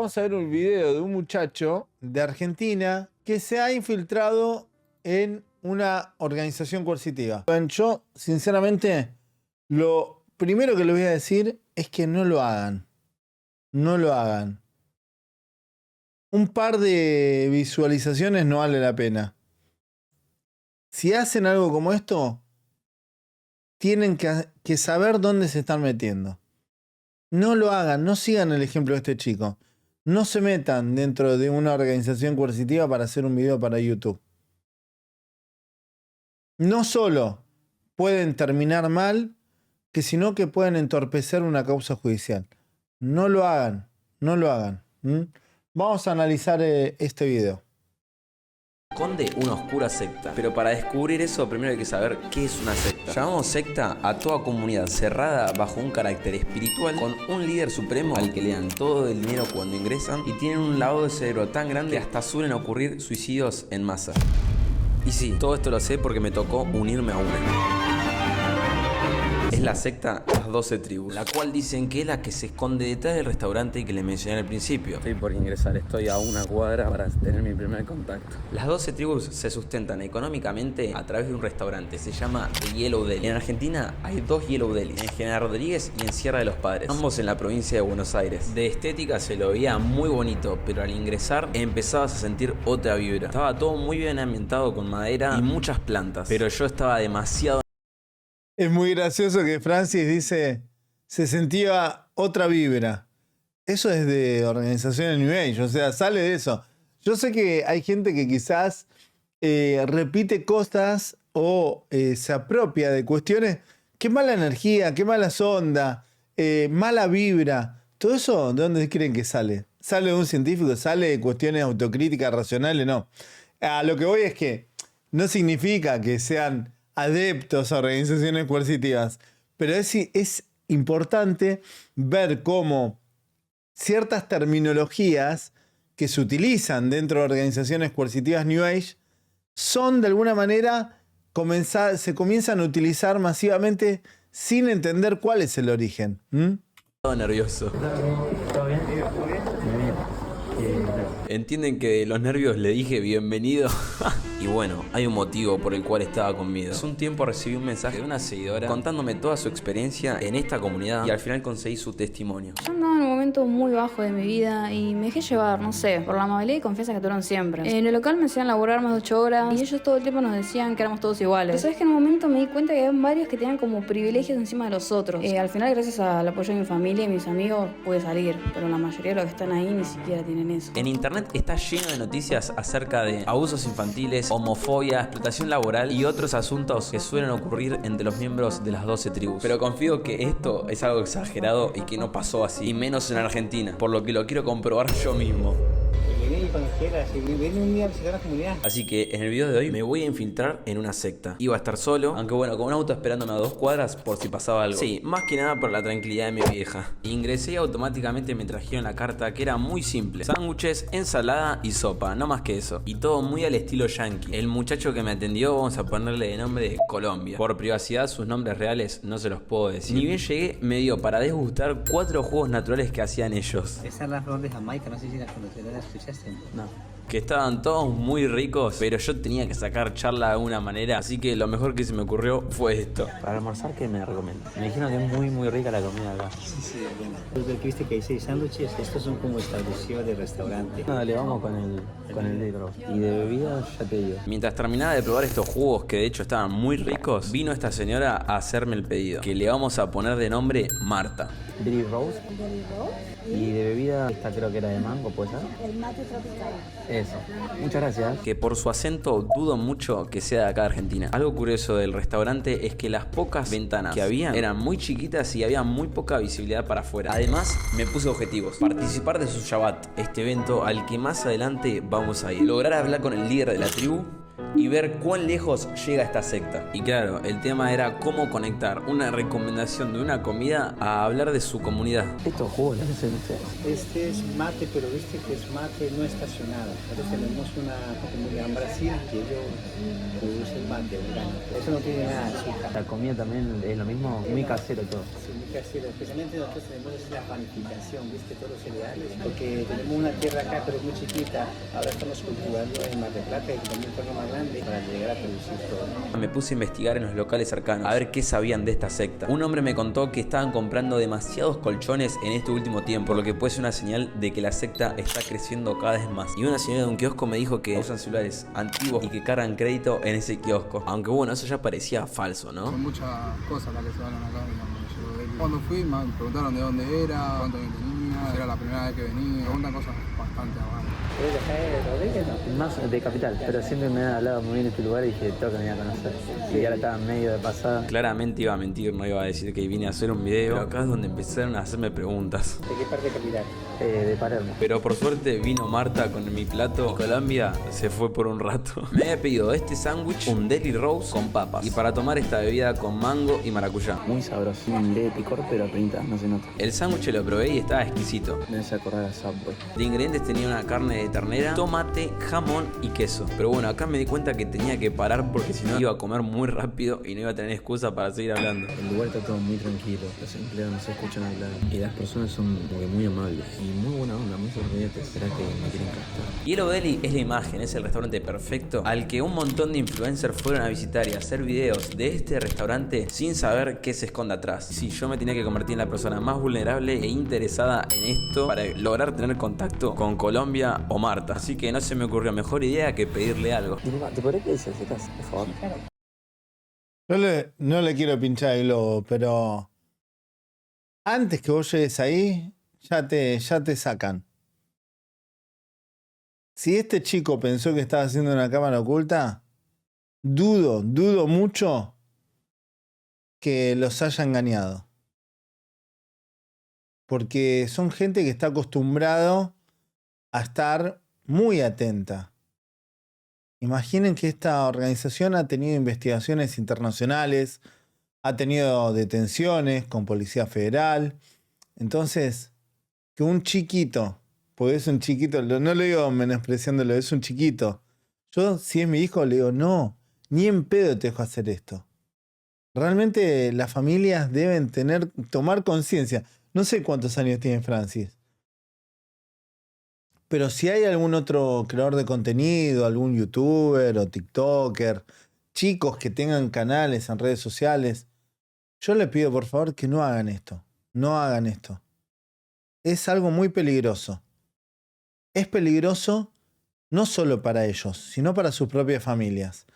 vamos a ver un video de un muchacho de Argentina que se ha infiltrado en una organización coercitiva. Yo, sinceramente, lo primero que les voy a decir es que no lo hagan. No lo hagan. Un par de visualizaciones no vale la pena. Si hacen algo como esto, tienen que saber dónde se están metiendo. No lo hagan, no sigan el ejemplo de este chico. No se metan dentro de una organización coercitiva para hacer un video para YouTube. No solo pueden terminar mal, sino que pueden entorpecer una causa judicial. No lo hagan, no lo hagan. Vamos a analizar este video. Esconde una oscura secta, pero para descubrir eso primero hay que saber qué es una secta. Llamamos secta a toda comunidad cerrada bajo un carácter espiritual con un líder supremo al que le dan todo el dinero cuando ingresan y tienen un lavado de cerebro tan grande que hasta suelen ocurrir suicidios en masa. Y sí, todo esto lo sé porque me tocó unirme a una. Es la secta Las 12 Tribus, la cual dicen que es la que se esconde detrás del restaurante que les mencioné al principio. Estoy por ingresar, estoy a una cuadra para tener mi primer contacto. Las 12 Tribus se sustentan económicamente a través de un restaurante, se llama The Yellow Deli. En Argentina hay dos Yellow Delis, en General Rodríguez y en Sierra de los Padres, ambos en la provincia de Buenos Aires. De estética se lo veía muy bonito, pero al ingresar empezabas a sentir otra vibra. Estaba todo muy bien ambientado con madera y muchas plantas, pero yo estaba demasiado... Es muy gracioso que Francis dice, se sentía otra vibra. Eso es de organizaciones New Age, o sea, sale de eso. Yo sé que hay gente que quizás repite cosas o se apropia de cuestiones. Qué mala energía, qué mala onda, mala vibra. Todo eso, ¿de dónde creen que sale? ¿Sale de un científico? ¿Sale de cuestiones autocríticas, racionales? No. A lo que voy es que no significa que sean adeptos a organizaciones coercitivas, pero es importante ver cómo ciertas terminologías que se utilizan dentro de organizaciones coercitivas New Age son de alguna manera se comienzan a utilizar masivamente sin entender cuál es el origen. Todo nervioso. ¿Todo bien? ¿Entienden que de los nervios le dije bienvenido? Y bueno, hay un motivo por el cual estaba con miedo. Hace un tiempo recibí un mensaje de una seguidora contándome toda su experiencia en esta comunidad y al final conseguí su testimonio. Yo andaba en un momento muy bajo de mi vida y me dejé llevar, no sé, por la amabilidad y confianza que tuvieron siempre. En el local me hacían laburar más de 8 horas y ellos todo el tiempo nos decían que éramos todos iguales. Pero sabes que en un momento me di cuenta que había varios que tenían como privilegios encima de los otros. Al final, gracias al apoyo de mi familia y mis amigos, pude salir, pero la mayoría de los que están ahí ni siquiera tienen eso. En internet está lleno de noticias acerca de abusos infantiles, homofobia, explotación laboral y otros asuntos que suelen ocurrir entre los miembros de las 12 tribus. Pero confío que esto es algo exagerado y que no pasó así, y menos en Argentina, por lo que lo quiero comprobar yo mismo. Viene cuando quieras, viene un día a visitar la comunidad. Así que en el video de hoy me voy a infiltrar en una secta. Iba a estar solo, aunque bueno, con un auto esperándome a 2 cuadras por si pasaba algo. Sí, más que nada por la tranquilidad de mi vieja. Ingresé y automáticamente me trajeron la carta que era muy simple: sándwiches, ensalada y sopa, no más que eso. Y todo muy al estilo yankee. El muchacho que me atendió, vamos a ponerle de nombre de Colombia. Por privacidad, sus nombres reales no se los puedo decir. Ni bien llegué, me dio para degustar 4 jugos naturales que hacían ellos. Esa es la flor de Jamaica, no sé si la conocerás, la escuchaste. No. Que estaban todos muy ricos, pero yo tenía que sacar charla de alguna manera, así que lo mejor que se me ocurrió fue esto. Para almorzar, ¿qué me recomiendas? Me dijeron que es muy rica la comida acá. Sí, bueno. Desde que viste que hay 6 sándwiches, estos son como establecidos de restaurante. No, dale, vamos con el litro. Y de bebida, ya te digo. Mientras terminaba de probar estos jugos, que de hecho estaban muy ricos, vino esta señora a hacerme el pedido, que le vamos a poner de nombre Marta. Berry Rose. Berry Rose. Y de bebida, esta creo que era de mango, ¿puede ser? El mate tropical. Eso. Muchas gracias. Que por su acento dudo mucho que sea de acá de Argentina. Algo curioso del restaurante es que las pocas ventanas que había eran muy chiquitas y había muy poca visibilidad para afuera. Además, me puse objetivos: participar de su Shabbat, este evento al que más adelante vamos a ir, lograr hablar con el líder de la tribu y ver cuán lejos llega esta secta. Y claro, el tema era cómo conectar una recomendación de una comida a hablar de su comunidad. Estos jugos los hacen ustedes. Este es mate, pero viste que es mate no estacionado. Nosotros tenemos una comunidad en Brasil que ellos producen mate orgánico. Eso no tiene nada de azúcar. La comida también es lo mismo, muy casero todo. Sí, muy casero. Especialmente nosotros tenemos la panificación, viste, todos los cereales. Porque tenemos una tierra acá, pero es muy chiquita. Ahora estamos cultivando en Mar del Plata y también un terreno más grande para llegar a producir todo. Me puse a investigar en los locales cercanos a ver qué sabían de esta secta. Un hombre me contó que estaban comprando demasiados colchones en este último tiempo, por lo que puede ser una señal de que la secta está creciendo cada vez más. Y una señora de un kiosco me dijo que usan celulares antiguos y que cargan crédito en ese kiosco. Aunque bueno, eso ya parecía falso, ¿no? Son muchas cosas las que se hablan acá, digamos. Cuando fui me preguntaron de dónde era, cuánto me tenía, si era la primera vez que venía. Me preguntan cosas bastante avanzadas. ¿Eres de acá de Rodríguez, no? Más de capital, pero siempre me han hablado muy bien de este lugar y dije, tengo que venir a conocer. Y ahora estaba medio de pasada. Claramente iba a mentir, no iba a decir que vine a hacer un video. Pero acá es donde empezaron a hacerme preguntas. ¿De qué parte de capital? De Palermo. Pero por suerte vino Marta con mi plato y Colombia se fue por un rato. Me había pedido este sándwich, un deli roast con papas. Y para tomar esta bebida con mango y maracuyá. Muy sabroso. Un leve picor, pero pinta, no se nota. El sándwich lo probé y estaba exquisito. Me hace acordar a Subway. De ingredientes tenía una carne de ternera, tomate, jamón y queso. Pero bueno, acá me di cuenta que tenía que parar porque si no iba a comer muy rápido y no iba a tener excusa para seguir hablando. El lugar está todo muy tranquilo, los empleados no se escuchan hablar y las personas son como que muy amables y muy buena onda, muy sorprendentes. ¿Será que me quieren captar? Yellow Deli es la imagen, es el restaurante perfecto al que un montón de influencers fueron a visitar y a hacer videos de este restaurante sin saber qué se esconde atrás. Sí, yo me tenía que convertir en la persona más vulnerable e interesada en esto para lograr tener contacto con Colombia o Marta. Así que no se me ocurrió mejor idea que pedirle algo. ¿Te podría pedir salsitas, por favor? No le quiero pinchar el globo, pero antes que vos llegues ahí, ya te sacan. Si este chico pensó que estaba haciendo una cámara oculta, dudo mucho que los haya engañado. Porque son gente que está acostumbrado a estar muy atenta. Imaginen que esta organización ha tenido investigaciones internacionales, ha tenido detenciones con Policía Federal. Entonces, que un chiquito, porque es un chiquito, no lo digo menospreciándolo, es un chiquito. Yo, si es mi hijo, le digo, no, ni en pedo te dejo hacer esto. Realmente las familias deben tomar conciencia. No sé cuántos años tiene Francis. Pero si hay algún otro creador de contenido, algún youtuber o tiktoker, chicos que tengan canales en redes sociales, yo les pido por favor que no hagan esto. No hagan esto. Es algo muy peligroso. Es peligroso no solo para ellos, sino para sus propias familias.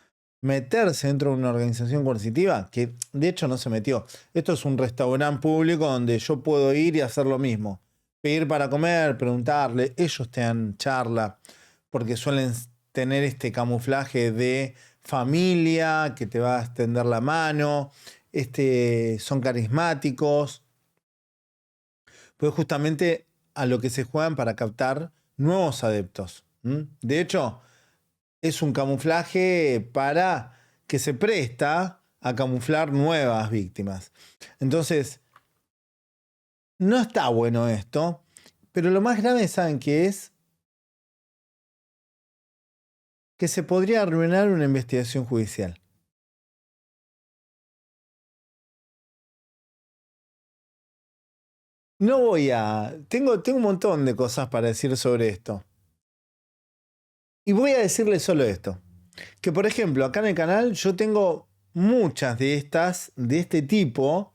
Meterse dentro de una organización coercitiva, que de hecho no se metió. Esto es un restaurante público donde yo puedo ir y hacer lo mismo. Pedir para comer, preguntarle, ellos te dan charla, porque suelen tener este camuflaje de familia que te va a extender la mano, son carismáticos, pues justamente a lo que se juegan para captar nuevos adeptos. De hecho, es un camuflaje para que se presta a camuflar nuevas víctimas. Entonces, no está bueno esto, pero lo más grave, ¿saben qué es? Que se podría arruinar una investigación judicial. No voy a... Tengo un montón de cosas para decir sobre esto. Y voy a decirles solo esto. Que por ejemplo, acá en el canal yo tengo muchas de este tipo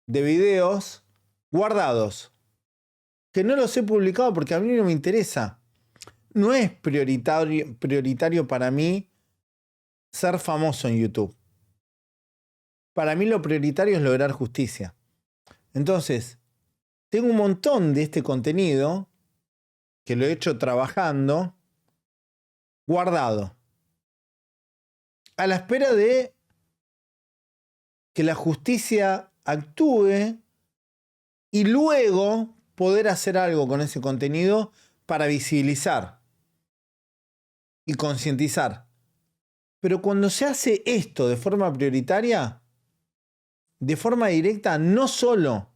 de videos guardados. Que no los he publicado porque a mí no me interesa. No es prioritario para mí ser famoso en YouTube. Para mí lo prioritario es lograr justicia. Entonces, tengo un montón de este contenido que lo he hecho trabajando, guardado, a la espera de que la justicia actúe y luego poder hacer algo con ese contenido para visibilizar y concientizar Pero cuando se hace esto de forma prioritaria, de forma directa, no solo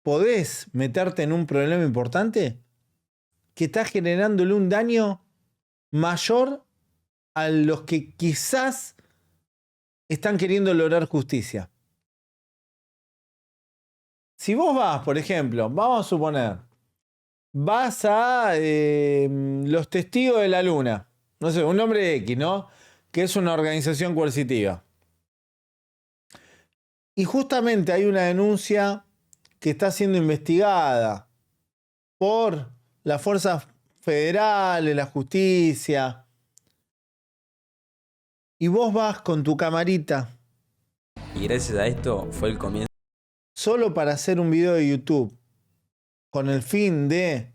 podés meterte en un problema importante, que estás generándole un daño mayor a los que quizás están queriendo lograr justicia. Si vos vas, por ejemplo, vamos a suponer, vas a los Testigos de la Luna, no sé, un nombre X, ¿no? Que es una organización coercitiva. Y justamente hay una denuncia que está siendo investigada por las fuerzas federales, la justicia. Y vos vas con tu camarita. Y gracias a esto fue el comienzo. Solo para hacer un video de YouTube. Con el fin de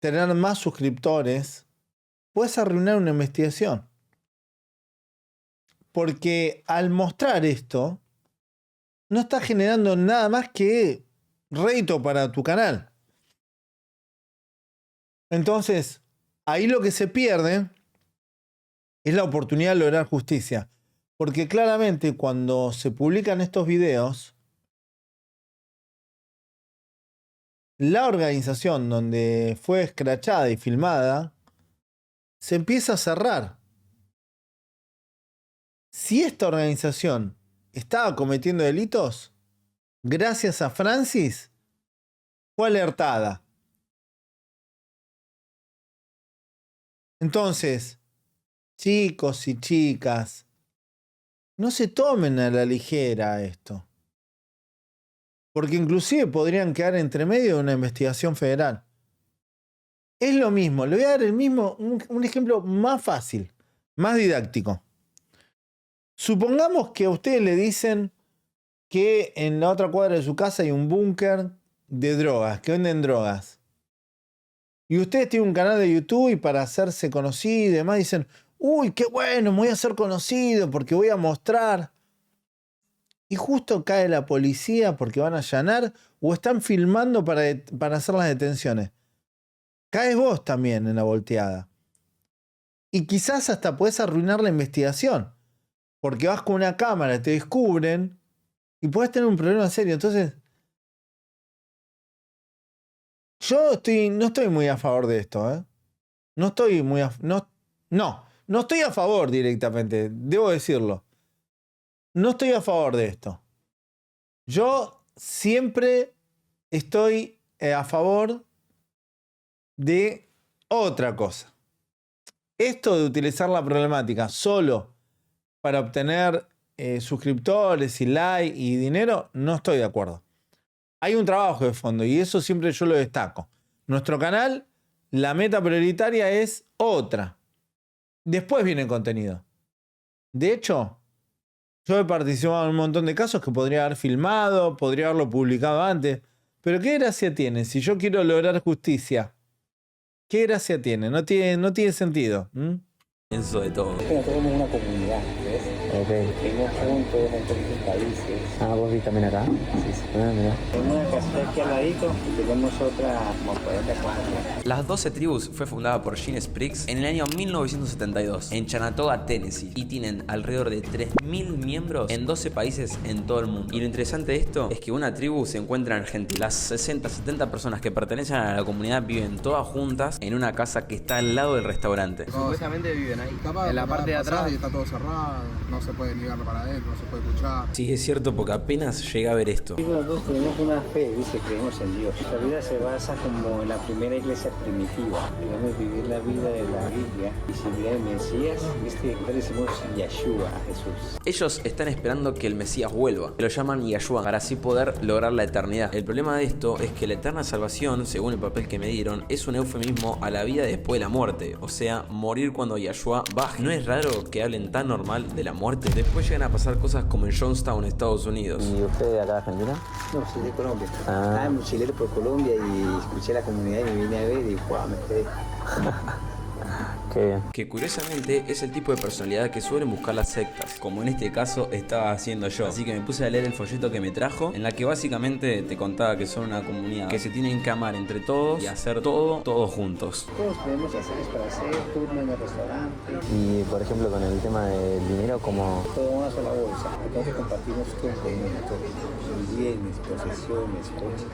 tener más suscriptores. Puedes arruinar una investigación. Porque al mostrar esto, no estás generando nada más que rédito para tu canal. Entonces, ahí lo que se pierde es la oportunidad de lograr justicia. Porque claramente cuando se publican estos videos, la organización donde fue escrachada y filmada se empieza a cerrar. Si esta organización estaba cometiendo delitos, gracias a Francis, fue alertada. Entonces, chicos y chicas, no se tomen a la ligera esto. Porque inclusive podrían quedar entre medio de una investigación federal. Es lo mismo, le voy a dar un ejemplo más fácil, más didáctico. Supongamos que a ustedes le dicen que en la otra cuadra de su casa hay un búnker de drogas, que venden drogas. Y ustedes tienen un canal de YouTube y para hacerse conocido y demás dicen, uy, qué bueno, me voy a hacer conocido porque voy a mostrar. Y justo cae la policía porque van a allanar o están filmando para hacer las detenciones. Caes vos también en la volteada. Y quizás hasta podés arruinar la investigación. Porque vas con una cámara, te descubren y puedes tener un problema serio. Entonces, yo no estoy muy a favor de esto, ¿eh? No estoy muy no estoy a favor directamente, debo decirlo. No estoy a favor de esto. Yo siempre estoy a favor de otra cosa. Esto de utilizar la problemática solo para obtener suscriptores y like y dinero, no estoy de acuerdo. Hay un trabajo de fondo y eso siempre yo lo destaco. Nuestro canal, la meta prioritaria es otra. Después viene el contenido. De hecho, yo he participado en un montón de casos que podría haber filmado, podría haberlo publicado antes. Pero ¿qué gracia tiene? Si yo quiero lograr justicia, ¿qué gracia tiene? No tiene sentido. Eso de todo. Nosotros somos una comunidad, ¿ves? Ok. Vivimos juntos en diferentes países. Ah, ¿vos vivís también acá? Sí, sí. Ah, mira. Tenemos una casita aquí al ladito y tenemos otra como 40 casas. Las 12 tribus fue fundada por Gene Spriggs en el año 1972 en Chanatoga, Tennessee, y tienen alrededor de 3.000 miembros en 12 países en todo el mundo. Y lo interesante de esto es que una tribu se encuentra en Argentina. Las 60-70 personas que pertenecen a la comunidad viven todas juntas en una casa que está al lado del restaurante. Supuestamente viven ahí. Capaz, en la parte de atrás y está todo cerrado, no se puede ni ver para adentro, no se puede escuchar. Sí, es cierto, porque apenas llegué a ver esto. Nosotros tenemos una fe, ¿viste? Creemos en Dios. Nuestra vida se basa como en la primera iglesia primitiva. Queremos vivir la vida de la Biblia y seguir al Mesías, ¿viste? Nosotros decimos Yeshua, a Jesús. Ellos están esperando que el Mesías vuelva, que lo llaman Yeshua, para así poder lograr la eternidad. El problema de esto es que la eterna salvación, según el papel que me dieron, es un eufemismo a la vida después de la muerte, o sea, morir cuando Yeshua baje. ¿No es raro que hablen tan normal de la muerte? Después llegan a pasar cosas como en Johnstown, Estados Unidos. ¿Y usted de acá de Argentina? No, soy de Colombia. Ah. Estaba mochilero por Colombia y escuché la comunidad y me vine a ver y wow, me quedé. Qué bien. Que curiosamente es el tipo de personalidad que suelen buscar las sectas, como en este caso estaba haciendo yo. Así que me puse a leer el folleto que me trajo, en la que básicamente te contaba que son una comunidad que se tienen que amar entre todos y hacer todo, todos juntos. Todos podemos hacer es para hacer turno en el restaurante, Y por ejemplo con el tema del dinero, como todo en una sola bolsa. Entonces compartimos todo con nosotros, bienes, posesiones,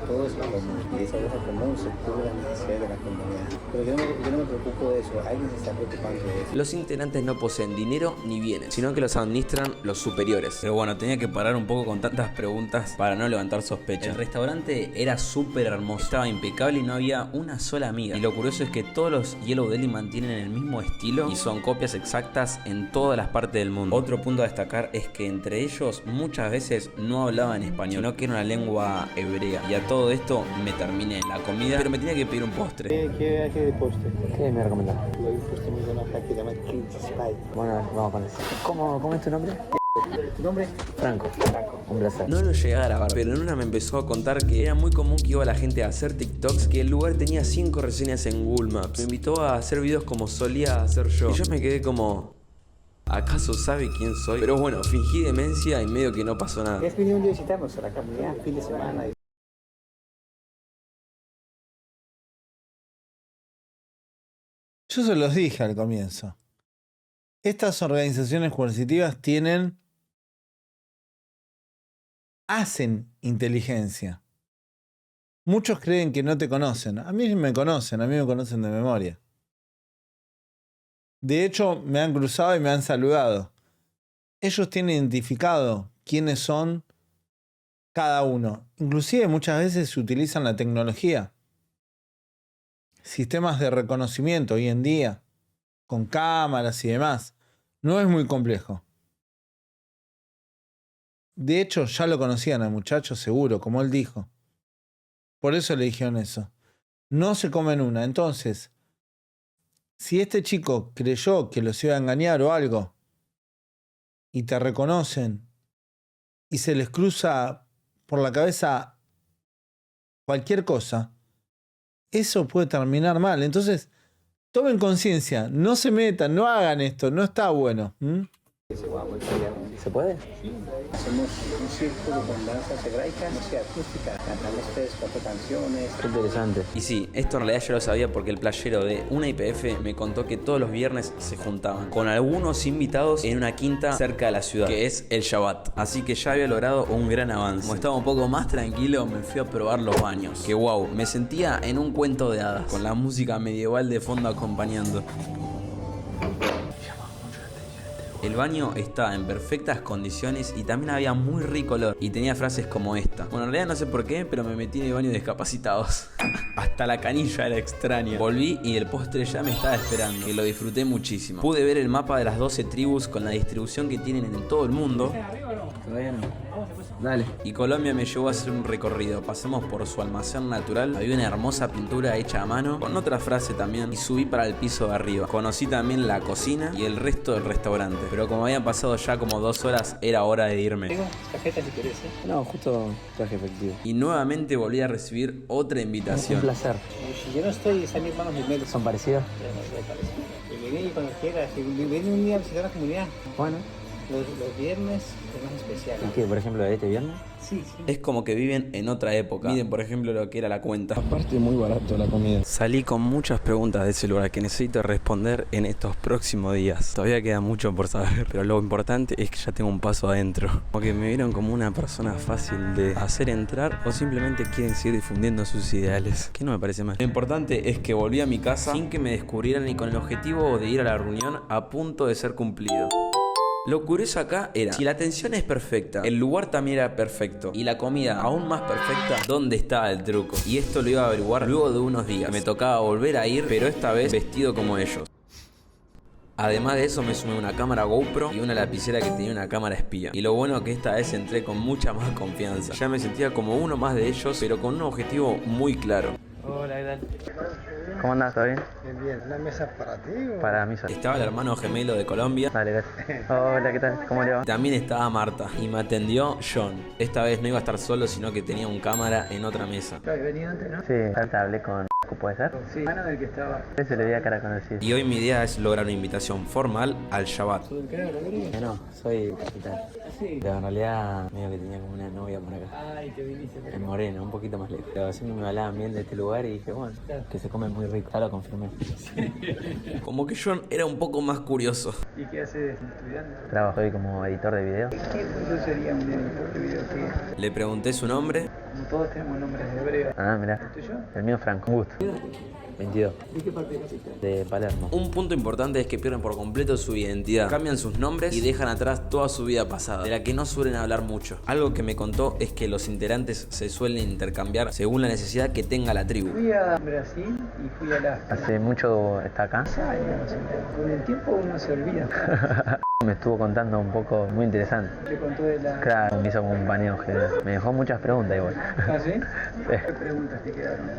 todo es común. Y esa bolsa común se cubre las necesidades de la comunidad. Pero yo no me preocupo de eso, alguien se está preocupando de eso. Los integrantes no poseen dinero ni bienes, sino que los administran los superiores. Pero bueno, tenía que parar un poco con tantas preguntas para no levantar sospechas. El restaurante era súper hermoso, estaba impecable y no había una sola amiga. Y lo curioso es que todos los Yellow Deli mantienen el mismo estilo y son copias exactas en todas las partes del mundo. Otro punto a destacar es que entre ellos muchas veces no hablaban español, sino que era una lengua hebrea. Y a todo esto me terminé la comida, pero me tenía que pedir un postre. ¿Qué de postre? ¿qué me recomendás? Lo hay un postre muy bueno acá que se llama King Spy. Bueno, vamos con eso. ¿Cómo es tu nombre? ¿Tu nombre? Franco. Un placer. No lo llegué a grabar, pero en una me empezó a contar que era muy común que iba la gente a hacer TikToks, que el lugar tenía 5 reseñas en Google Maps. Me invitó a hacer videos como solía hacer yo. Y yo me quedé como... ¿acaso sabe quién soy? Pero bueno, fingí demencia y medio que no pasó nada. ¿Has venido un día a visitarnos a la comunidad, fin de semana? Yo se los dije al comienzo. Estas organizaciones coercitivas hacen inteligencia. Muchos creen que no te conocen. A mí me conocen de memoria. De hecho, me han cruzado y me han saludado. Ellos tienen identificado quiénes son cada uno. Inclusive muchas veces se utilizan la tecnología. Sistemas de reconocimiento hoy en día, con cámaras y demás. No es muy complejo. De hecho, ya lo conocían al muchacho seguro, como él dijo. Por eso le dijeron eso. No se comen una. Entonces, si este chico creyó que los iba a engañar o algo, y te reconocen, y se les cruza por la cabeza cualquier cosa, eso puede terminar mal. Entonces, tomen conciencia, no se metan, no hagan esto, no está bueno. ¿Se puede? Hacemos un círculo con danzas hebraicas, música acústica, cantamos 3-4 canciones. Qué interesante. Y sí, esto en realidad yo lo sabía porque el playero de una IPF me contó que todos los viernes se juntaban con algunos invitados en una quinta cerca de la ciudad, que es el Shabbat. Así que ya había logrado un gran avance. Como estaba un poco más tranquilo, me fui a probar los baños. Que wow, me sentía en un cuento de hadas, con la música medieval de fondo acompañando. El baño estaba en perfectas condiciones y también había muy rico olor. Y tenía frases como esta. Bueno, en realidad no sé por qué, pero me metí en el baño de discapacitados. Hasta la canilla era extraña. Volví y el postre ya me estaba esperando, que lo disfruté muchísimo. Pude ver el mapa de las 12 tribus con la distribución que tienen en todo el mundo. Todavía no. Dale. Y Colombia me llevó a hacer un recorrido. Pasamos por su almacén natural. Había una hermosa pintura hecha a mano, con otra frase también. Y subí para el piso de arriba. Conocí también la cocina y el resto del restaurante. Pero como habían pasado ya como 2 horas, era hora de irme. Tengo tarjetas si querés, ¿eh? No, justo traje efectivo. Y nuevamente volví a recibir otra Un invitación. placer. Si yo no estoy, están mis hermanos gemelos. ¿Son parecidos? Que viene cuando quieras, que viene un día a visitar la comunidad. Bueno. Los viernes es más especial. ¿Y qué, por ejemplo, este viernes? Sí, sí. Es como que viven en otra época. Miren, por ejemplo, lo que era la cuenta. Aparte, muy barato la comida. Salí con muchas preguntas de ese lugar que necesito responder en estos próximos días. Todavía queda mucho por saber, pero lo importante es que ya tengo un paso adentro. Porque me vieron como una persona fácil de hacer entrar o simplemente quieren seguir difundiendo sus ideales, que no me parece mal. Lo importante es que volví a mi casa sin que me descubrieran y con el objetivo de ir a la reunión a punto de ser cumplido. Lo curioso acá era, si la atención es perfecta, el lugar también era perfecto y la comida aún más perfecta, ¿dónde estaba el truco? Y esto lo iba a averiguar luego de unos días. Me tocaba volver a ir, pero esta vez vestido como ellos. Además de eso me sumé una cámara GoPro y una lapicera que tenía una cámara espía. Y lo bueno que esta vez entré con mucha más confianza. Ya me sentía como uno más de ellos, pero con un objetivo muy claro. Hola, ¿qué tal? ¿Cómo andás? ¿Todo bien? Bien, ¿una mesa para ti o...? Para mí solo. Estaba el hermano gemelo de Colombia. Dale, gracias. Hola, ¿qué tal? ¿Cómo le va? También estaba Marta y me atendió John. Esta vez no iba a estar solo, sino que tenía un cámara en otra mesa. Claro, he venido antes, ¿no? Sí, ahorita hablé con... ¿Puede ser? Sí, mano del que estaba. Ese le veía cara conocida. Y hoy mi idea es lograr una invitación formal al Shabbat. ¿Todo el cara, Rodríguez? No, soy capitán. Sí. Pero en realidad, medio que tenía como una novia por acá. Ay, que viniste. En Moreno, un poquito más lejos. Pero siempre me hablaban bien de este lugar y dije, bueno, que se come muy rico. Ya lo confirmé. Como que yo era un poco más curioso. ¿Y qué haces estudiando? Trabajo hoy como editor de video. ¿Qué curso sería un editor de video? ¿Qué? Le pregunté su nombre. Como todos tenemos nombres de hebreo. Ah, mirá. ¿El tuyo? El mío Franco. Un gusto. 22. ¿De qué parte de Capital? De Palermo. Un punto importante es que pierden por completo su identidad, cambian sus nombres y dejan atrás toda su vida pasada, de la que no suelen hablar mucho. Algo que me contó es que los integrantes se suelen intercambiar según la necesidad que tenga la tribu. Fui a Brasil y fui a Alaska. Hace mucho está acá. Años. Con el tiempo uno se olvida. Me estuvo contando un poco muy interesante. Te contó de la... Claro, me hizo como un paneo general. Me dejó muchas preguntas igual. ¿Ah, sí? Sí. ¿Qué preguntas te quedaron?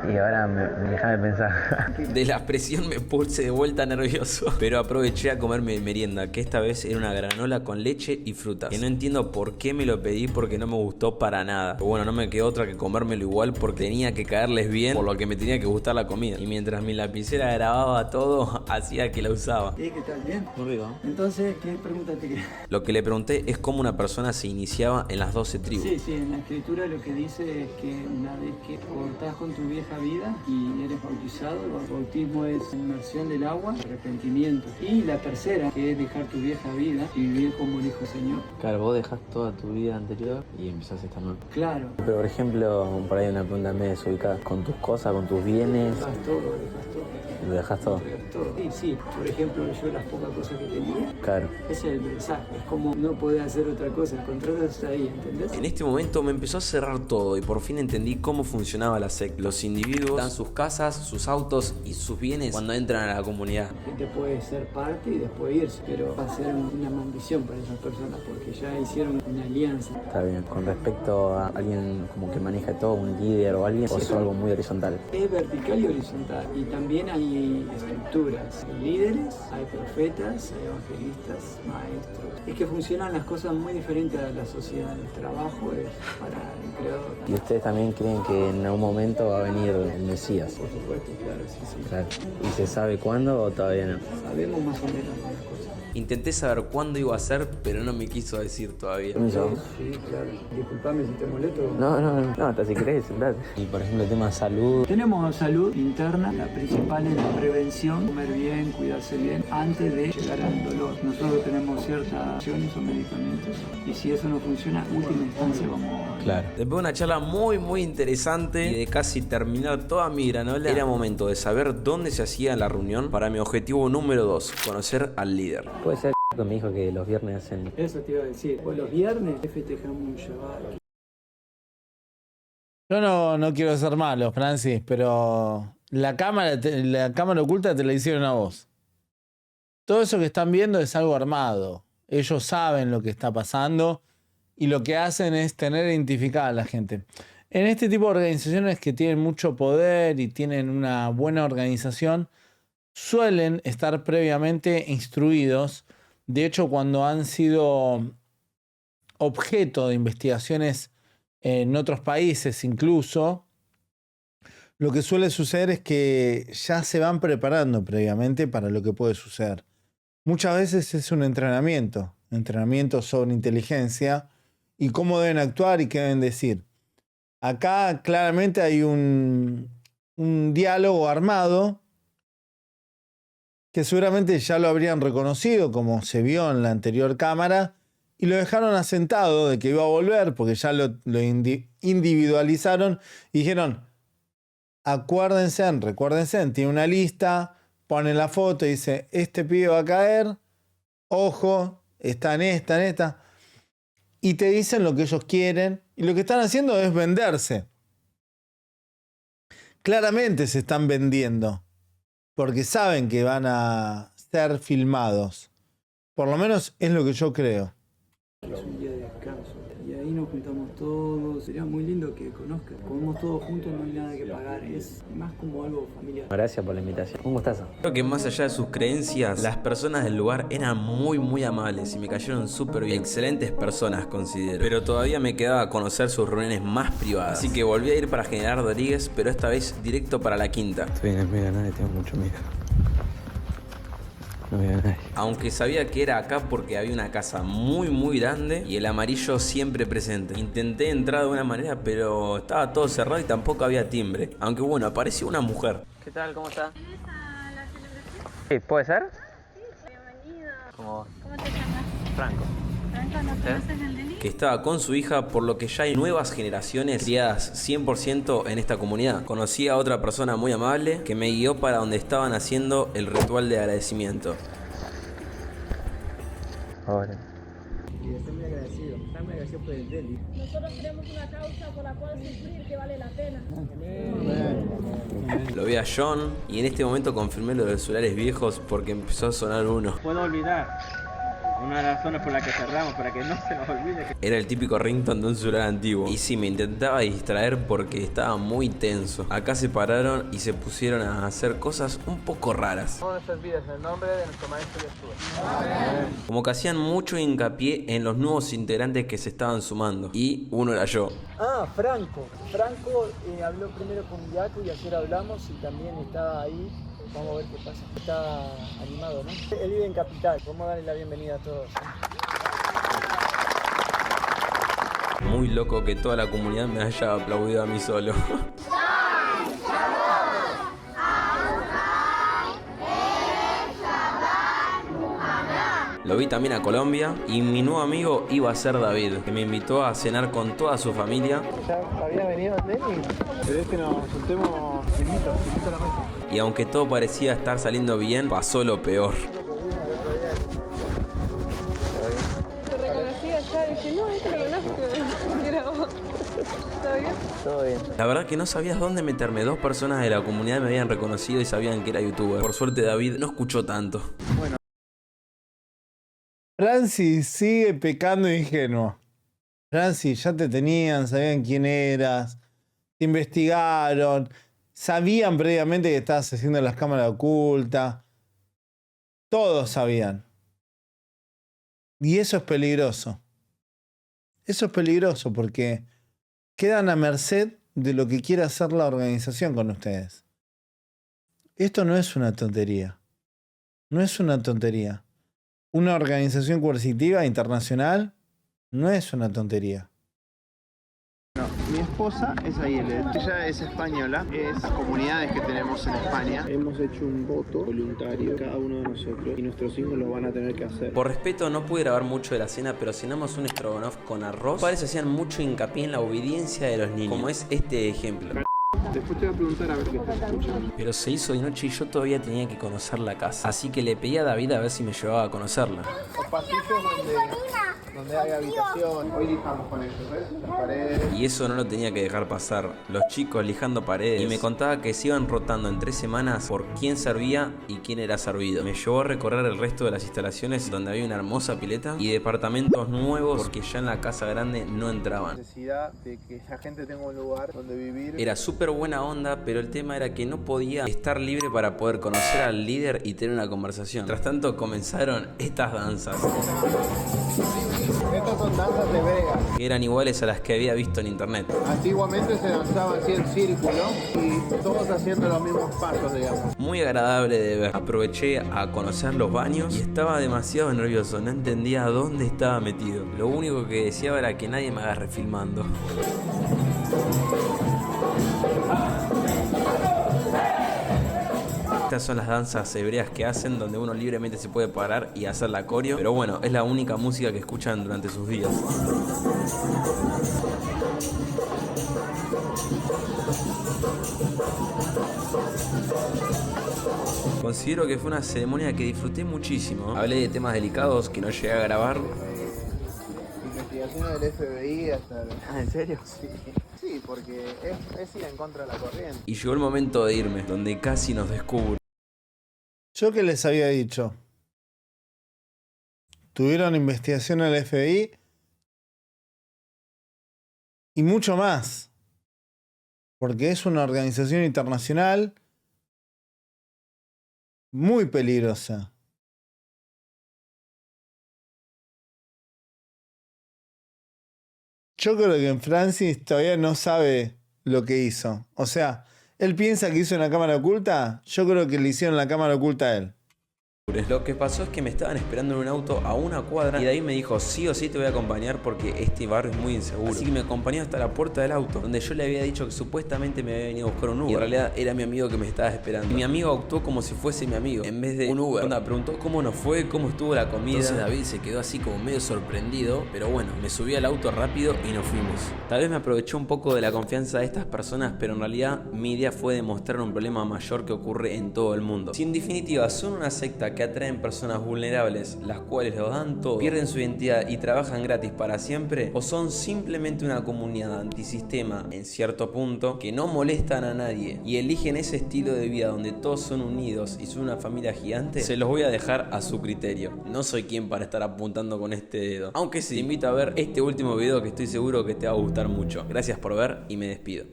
Y ahora me dejaba de pensar. De la presión me puse de vuelta nervioso, pero aproveché a comerme mi merienda, que esta vez era una granola con leche y frutas. Que no entiendo por qué me lo pedí, porque no me gustó para nada. Pero bueno, no me quedó otra que comérmelo igual porque tenía que caerles bien, por lo que me tenía que gustar la comida. Y mientras mi lapicera grababa todo, hacía que la usaba. ¿Qué tal? ¿Bien? Muy rico. Entonces, ¿qué pregunta te queda? Lo que le pregunté es cómo una persona se iniciaba en las 12 tribus. Sí, en la escritura lo que dice es que una vez que cortás con tu vieja vida y eres bautizado, el bautismo es inmersión del agua, arrepentimiento. Y la tercera, que es dejar tu vieja vida y vivir como el Hijo del Señor. Claro, vos dejás toda tu vida anterior y empezás esta nueva. Claro. Pero por ejemplo, por ahí una pregunta medio desubicada. Con tus cosas, con tus bienes, Dejas todo, dejas todo. lo dejas todo. Dejas todo. Sí, por ejemplo, yo las pocas cosas que tenía, Claro. ese es el mensaje. Es como no poder hacer otra cosa, el contrato está ahí, ¿entendés? En este momento me empezó a cerrar todo y por fin entendí cómo funcionaba la secta. Los individuos dan sus casas, sus autos y sus bienes cuando entran a la comunidad. La gente puede ser parte y después irse, pero va a ser una maldición para esas personas porque ya hicieron una alianza. Está bien. Con respecto a alguien como que maneja todo, un líder o alguien, o es algo muy horizontal. Es vertical y horizontal. Y también hay estructuras. Hay líderes, hay profetas, hay evangelistas, maestros. Es que funcionan las cosas muy diferentes a la sociedad. El trabajo es para el creador. ¿Y ustedes también creen que en algún momento va a venir el Mesías? Por supuesto, claro, sí. Claro. ¿Y se sabe cuándo o todavía no? Sabemos más o menos algunas cosas. Intenté saber cuándo iba a ser, pero no me quiso decir todavía. Permiso. Sí, claro. Disculpame si te molesto. No, hasta si querés, sentate. Y por ejemplo, el tema de salud. Tenemos salud interna, la principal es la prevención, comer bien, cuidarse bien antes de llegar al dolor. Nosotros tenemos ciertas acciones o medicamentos y si eso no funciona, última instancia vamos a... Claro. Después de una charla muy interesante y de casi terminar toda mi granola, era momento de saber dónde se hacía la reunión para mi objetivo número 2, conocer al líder. Puede ser que me dijo que los viernes hacen. Eso te iba a decir. Pues los viernes festejamos un Shabbat. Yo no quiero ser malo, Francis, pero la cámara oculta te la hicieron a vos. Todo eso que están viendo es algo armado. Ellos saben lo que está pasando y lo que hacen es tener identificada a la gente. En este tipo de organizaciones que tienen mucho poder y tienen una buena organización, suelen estar previamente instruidos. De hecho, cuando han sido objeto de investigaciones en otros países incluso, lo que suele suceder es que ya se van preparando previamente para lo que puede suceder. Muchas veces es un entrenamiento sobre inteligencia y cómo deben actuar y qué deben decir. Acá claramente hay un diálogo armado que seguramente ya lo habrían reconocido, como se vio en la anterior cámara, y lo dejaron asentado de que iba a volver, porque ya lo individualizaron y dijeron, recuérdense, tiene una lista, ponen la foto y dice, este pibe va a caer, ojo, está en esta, y te dicen lo que ellos quieren, y lo que están haciendo es venderse. Claramente se están vendiendo, porque saben que van a ser filmados. Por lo menos es lo que yo creo. Es un día de descanso y ahí nos juntamos todos. Sería muy lindo que conozcan. Comemos todos juntos, no hay nada que pagar. Es más como algo familiar. Gracias por la invitación. Un gustazo. Creo que más allá de sus creencias, las personas del lugar eran muy amables y me cayeron súper bien. Excelentes personas, considero. Pero todavía me quedaba conocer sus reuniones más privadas. Así que volví a ir para General Rodríguez, pero esta vez directo para la Quinta. Estoy en el medio de nadie, tengo mucho miedo. No veo a nadie. Aunque sabía que era acá porque había una casa muy grande y el amarillo siempre presente. Intenté entrar de una manera, pero estaba todo cerrado y tampoco había timbre. Aunque bueno, apareció una mujer. ¿Qué tal? ¿Cómo está? ¿Vienes a la celebración? Sí, ¿puede ser? Sí, bienvenido. ¿Cómo? ¿Cómo te llamas? Franco. Franco, ¿no conoces el Deli? Que estaba con su hija, por lo que ya hay nuevas generaciones criadas 100% en esta comunidad. Conocí a otra persona muy amable que me guió para donde estaban haciendo el ritual de agradecimiento. Hola. Y estoy muy agradecido. Estoy muy agradecido por el Deli. Nosotros tenemos una causa por la cual sufrir que vale la pena. Lo vi a John y en este momento confirmé lo de los celulares viejos porque empezó a sonar uno. Puedo olvidar. Una de las razones por las que cerramos, para que no se nos olvide que... Era el típico ringtone de un celular antiguo. Y sí, me intentaba distraer porque estaba muy tenso. Acá se pararon y se pusieron a hacer cosas un poco raras. Todas nuestras vidas en el nombre de nuestro Maestro Yeshua. Como que hacían mucho hincapié en los nuevos integrantes que se estaban sumando. Y uno era yo. Ah, Franco. Franco habló primero con Yaku y ayer hablamos y también estaba ahí. Vamos a ver qué pasa. Está animado, ¿no? Él vive en Capital. Vamos a darle la bienvenida a todos. Muy loco que toda la comunidad me haya aplaudido a mí solo. Lo vi también a Colombia y mi nuevo amigo iba a ser David, que me invitó a cenar con toda su familia. ¿Ya había venido el Deli? ¿Querés que nos juntemos finito a la mesa? Y aunque todo parecía estar saliendo bien, pasó lo peor. Te reconocí allá y dije, no, este lo conozco. Era vos. ¿Está bien? Todo bien. La verdad que no sabías dónde meterme. 2 personas de la comunidad me habían reconocido y sabían que era youtuber. Por suerte David no escuchó tanto. Francis sigue pecando de ingenuo. Francis, ya te tenían, sabían quién eras, te investigaron, sabían previamente que estabas haciendo las cámaras ocultas. Todos sabían. Y eso es peligroso. Eso es peligroso porque quedan a merced de lo que quiera hacer la organización con ustedes. Esto no es una tontería. No es una tontería. Una organización coercitiva internacional no es una tontería. Mi esposa es Ayelet, ella es española, es comunidades que tenemos en España. Hemos hecho un voto voluntario, cada uno de nosotros, y nuestros hijos lo van a tener que hacer. Por respeto no pude grabar mucho de la cena, pero cenamos un stroganoff con arroz. Los padres hacían mucho hincapié en la obediencia de los niños, como es este ejemplo. Después te voy a preguntar a ver qué estás escuchando. Pero se hizo de noche y yo todavía tenía que conocer la casa. Así que le pedí a David a ver si me llevaba a conocerla. Los pasillos donde hay habitación. Hoy lijamos con eso, ¿ves? Las paredes. Y eso no lo tenía que dejar pasar. Los chicos lijando paredes. Y me contaba que se iban rotando en 3 semanas por quién servía y quién era servido. Me llevó a recorrer el resto de las instalaciones donde había una hermosa pileta y departamentos nuevos porque ya en la casa grande no entraban. Necesidad de que la gente tenga un lugar donde vivir. Era súper buena onda, pero el tema era que no podía estar libre para poder conocer al líder y tener una conversación. Tras tanto comenzaron estas danzas. Estas son danzas de Vega. Que eran iguales a las que había visto en internet. Antiguamente se danzaba así en círculo y todos haciendo los mismos pasos, digamos. Muy agradable de ver. Aproveché a conocer los baños y estaba demasiado nervioso. No entendía dónde estaba metido. Lo único que deseaba era que nadie me agarre filmando. Estas son las danzas hebreas que hacen, donde uno libremente se puede parar y hacer la coreo. Pero bueno, es la única música que escuchan durante sus días. Considero que fue una ceremonia que disfruté muchísimo. Hablé de temas delicados que no llegué a grabar. Investigaciones del FBI hasta... ¿En serio? Sí. Sí, porque es ir en contra de la corriente. Y llegó el momento de irme, donde casi nos descubro. Yo que les había dicho. Tuvieron investigación al FBI y mucho más. Porque es una organización internacional muy peligrosa. Yo creo que en Francis todavía no sabe lo que hizo. O sea, él piensa que hizo una cámara oculta. Yo creo que le hicieron la cámara oculta a él. Lo que pasó es que me estaban esperando en un auto a una cuadra y de ahí me dijo sí o sí te voy a acompañar porque este barrio es muy inseguro. Así que me acompañó hasta la puerta del auto, donde yo le había dicho que supuestamente me había venido a buscar un Uber. Y en realidad era mi amigo que me estaba esperando. Y mi amigo actuó como si fuese mi amigo, en vez de un Uber. Onda, preguntó cómo nos fue, cómo estuvo la comida. Entonces David se quedó así como medio sorprendido, pero bueno, me subí al auto rápido y nos fuimos. Tal vez me aprovechó un poco de la confianza de estas personas, pero en realidad mi idea fue demostrar un problema mayor que ocurre en todo el mundo. Si en definitiva son una secta que atraen personas vulnerables, las cuales lo dan todo, pierden su identidad y trabajan gratis para siempre, o son simplemente una comunidad antisistema en cierto punto que no molestan a nadie y eligen ese estilo de vida donde todos son unidos y son una familia gigante, se los voy a dejar a su criterio. No soy quien para estar apuntando con este dedo, aunque sí te invito a ver este último video que estoy seguro que te va a gustar mucho. Gracias por ver y me despido.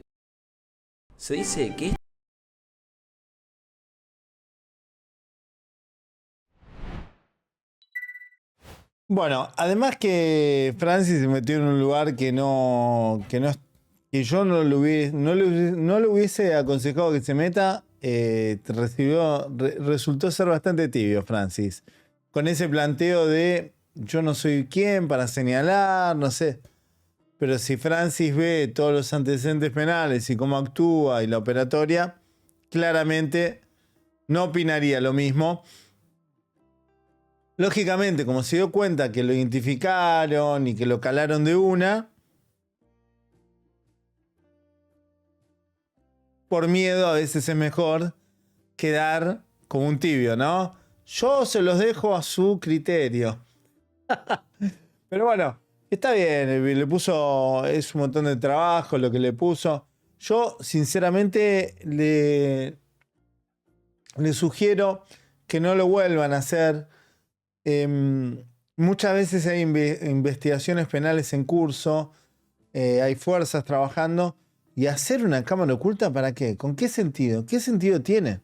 Se dice que Bueno, además que Francis se metió en un lugar que yo no le hubiese aconsejado que se meta, resultó ser bastante tibio Francis. Con ese planteo de yo no soy quien para señalar, no sé. Pero si Francis ve todos los antecedentes penales y cómo actúa y la operatoria, claramente no opinaría lo mismo. Lógicamente, como se dio cuenta que lo identificaron y que lo calaron de una, por miedo a veces es mejor quedar como un tibio, ¿no? Yo se los dejo a su criterio. Pero bueno, está bien, le puso, es un montón de trabajo lo que le puso. Yo, sinceramente, le sugiero que no lo vuelvan a hacer. Muchas veces hay investigaciones penales en curso, hay fuerzas trabajando, y hacer una cámara oculta, ¿para qué? ¿Con qué sentido? ¿Qué sentido tiene?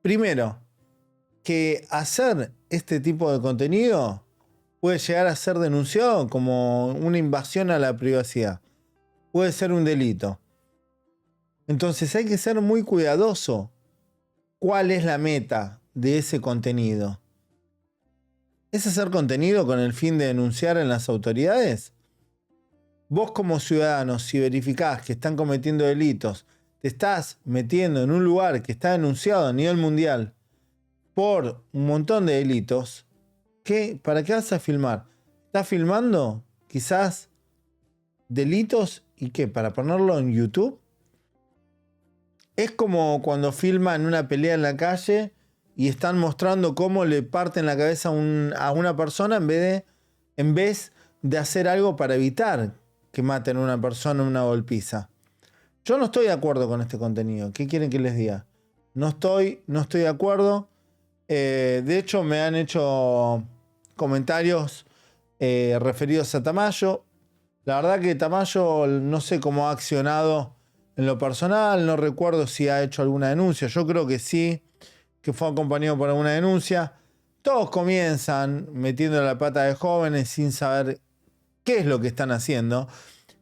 Primero, que hacer este tipo de contenido puede llegar a ser denunciado como una invasión a la privacidad. Puede ser un delito. Entonces hay que ser muy cuidadoso. ¿Cuál es la meta de ese contenido? ¿Es hacer contenido con el fin de denunciar en las autoridades? Vos como ciudadano, si verificás que están cometiendo delitos, te estás metiendo en un lugar que está denunciado a nivel mundial por un montón de delitos, ¿para qué vas a filmar? ¿Estás filmando quizás delitos y qué? ¿Para ponerlo en YouTube? Es como cuando filman una pelea en la calle y están mostrando cómo le parten la cabeza a una persona en vez de hacer algo para evitar que maten a una persona en una golpiza. Yo no estoy de acuerdo con este contenido. ¿Qué quieren que les diga? No estoy de acuerdo. De hecho, me han hecho comentarios referidos a Tamayo. La verdad que Tamayo no sé cómo ha accionado en lo personal. No recuerdo si ha hecho alguna denuncia. Yo creo que sí, que fue acompañado por alguna denuncia. Todos comienzan metiendo la pata de jóvenes sin saber qué es lo que están haciendo,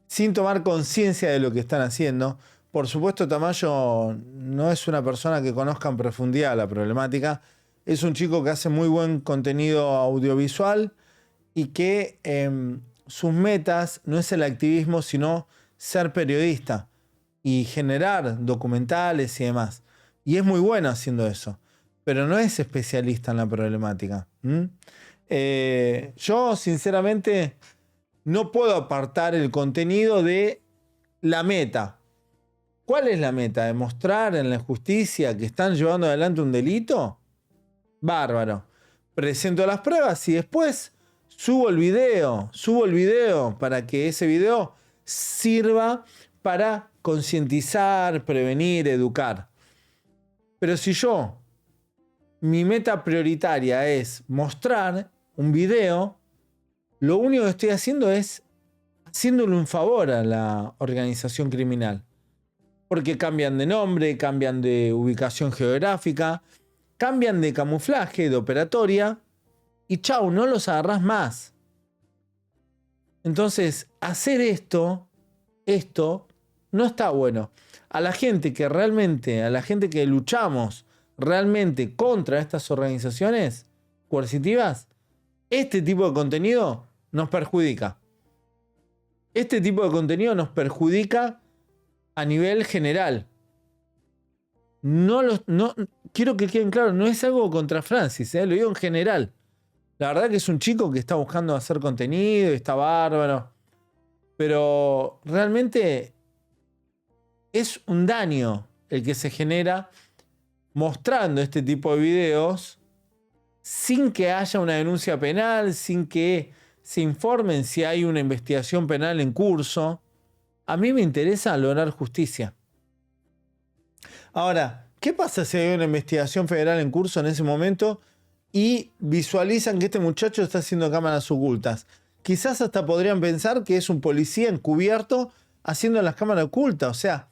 sin tomar conciencia de lo que están haciendo. Por supuesto, Tamayo no es una persona que conozca en profundidad la problemática. Es un chico que hace muy buen contenido audiovisual y que sus metas no es el activismo, sino ser periodista y generar documentales y demás. Y es muy bueno haciendo eso, pero no es especialista en la problemática. Yo, sinceramente, no puedo apartar el contenido de la meta. ¿Cuál es la meta? ¿Demostrar en la justicia que están llevando adelante un delito? Bárbaro. Presento las pruebas y después subo el video para que ese video sirva para concientizar, prevenir, educar. Pero si mi meta prioritaria es mostrar un video, lo único que estoy haciendo es haciéndole un favor a la organización criminal. Porque cambian de nombre, cambian de ubicación geográfica, cambian de camuflaje, de operatoria, y chau, no los agarrás más. Entonces, hacer esto no está bueno. A la gente que luchamos realmente contra estas organizaciones coercitivas, este tipo de contenido nos perjudica. Este tipo de contenido nos perjudica a nivel general. No, quiero que queden claros, no es algo contra Francis, lo digo en general. La verdad que es un chico que está buscando hacer contenido, está bárbaro. Pero realmente es un daño el que se genera mostrando este tipo de videos sin que haya una denuncia penal, sin que se informen si hay una investigación penal en curso. A mí me interesa lograr justicia. Ahora, ¿qué pasa si hay una investigación federal en curso en ese momento y visualizan que este muchacho está haciendo cámaras ocultas? Quizás hasta podrían pensar que es un policía encubierto haciendo las cámaras ocultas. O sea,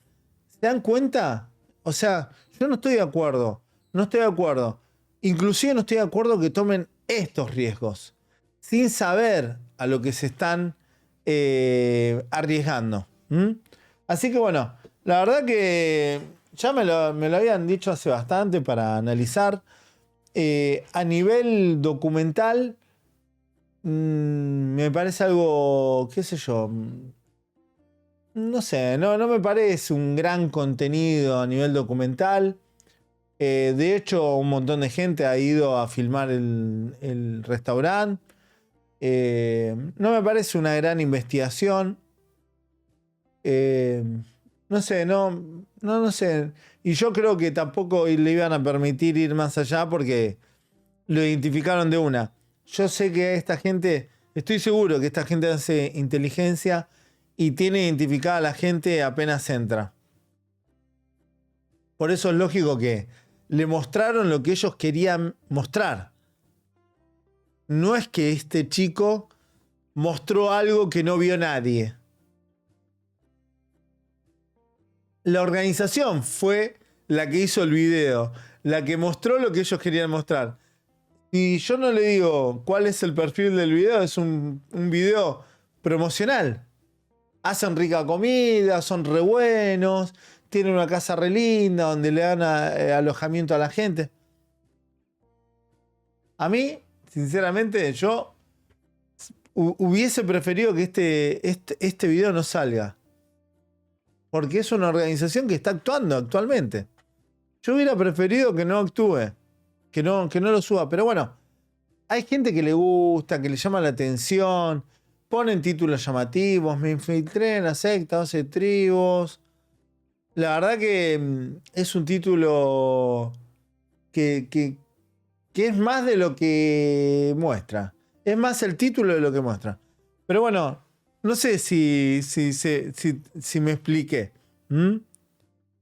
¿se dan cuenta? O sea, yo no estoy de acuerdo. No estoy de acuerdo. Inclusive no estoy de acuerdo que tomen estos riesgos sin saber a lo que se están arriesgando. Así que bueno, la verdad que ya me lo habían dicho hace bastante para analizar. A nivel documental, me parece algo, qué sé yo, no sé, no me parece un gran contenido a nivel documental. De hecho, un montón de gente ha ido a filmar el restaurante. No me parece una gran investigación. No sé, no sé. Y yo creo que tampoco le iban a permitir ir más allá porque lo identificaron de una. Yo sé que esta gente, estoy seguro que esta gente hace inteligencia y tiene identificada a la gente apenas entra. Por eso es lógico que le mostraron lo que ellos querían mostrar. No es que este chico mostró algo que no vio nadie. La organización fue la que hizo el video, la que mostró lo que ellos querían mostrar. Y yo no le digo cuál es el perfil del video, es un video promocional. Hacen rica comida, son re buenos, tienen una casa re linda donde le dan alojamiento a la gente. A mí, sinceramente, yo hubiese preferido que este video no salga. Porque es una organización que está actuando actualmente. Yo hubiera preferido que no actúe, que no lo suba. Pero bueno, hay gente que le gusta, que le llama la atención, ponen títulos llamativos, me infiltré en la secta 12 tribus. La verdad que es un título que es más de lo que muestra. Es más el título de lo que muestra. Pero bueno, no sé si me expliqué.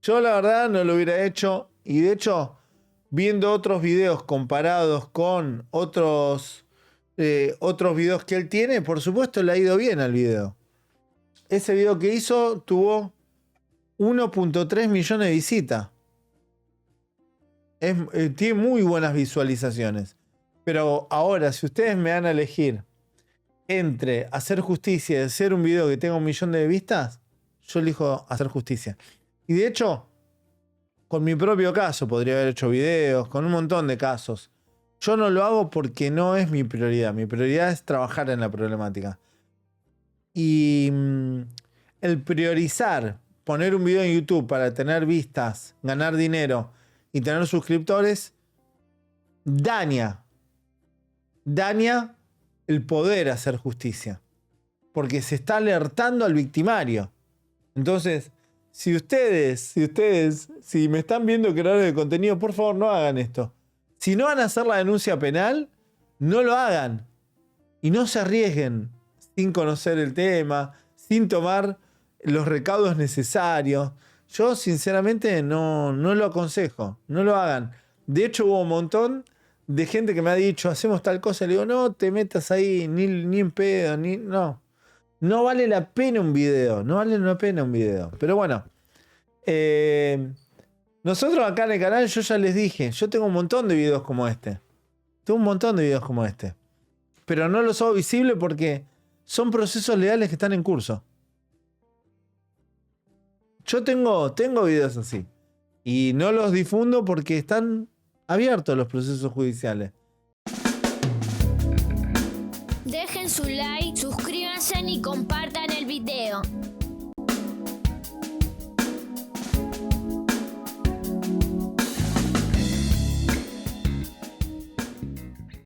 Yo la verdad no lo hubiera hecho. Y de hecho, viendo otros videos comparados con otros videos que él tiene, por supuesto le ha ido bien al video. Ese video que hizo tuvo 1.3 millones de visitas. Tiene muy buenas visualizaciones. Pero ahora, si ustedes me van a elegir entre hacer justicia y hacer un video que tenga 1 millón de vistas, yo elijo hacer justicia. Y de hecho, con mi propio caso podría haber hecho videos, con un montón de casos. Yo no lo hago porque no es mi prioridad. Mi prioridad es trabajar en la problemática. Y el priorizar poner un video en YouTube para tener vistas, ganar dinero y tener suscriptores, daña el poder hacer justicia. Porque se está alertando al victimario. Entonces, si me están viendo creadores de contenido, por favor no hagan esto. Si no van a hacer la denuncia penal, no lo hagan. Y no se arriesguen sin conocer el tema, sin tomar los recaudos necesarios. Yo sinceramente no lo aconsejo, no lo hagan. De hecho hubo un montón de gente que me ha dicho hacemos tal cosa, le digo no te metas ahí ni en pedo, no No vale la pena un video. No vale la pena un video. Pero bueno. Nosotros acá en el canal, yo ya les dije, yo tengo un montón de videos como este. Tengo un montón de videos como este. Pero no los hago visibles porque son procesos legales que están en curso. Yo tengo videos así. Y no los difundo porque están abiertos los procesos judiciales. Dejen su like, suscríbanse y compartan el video.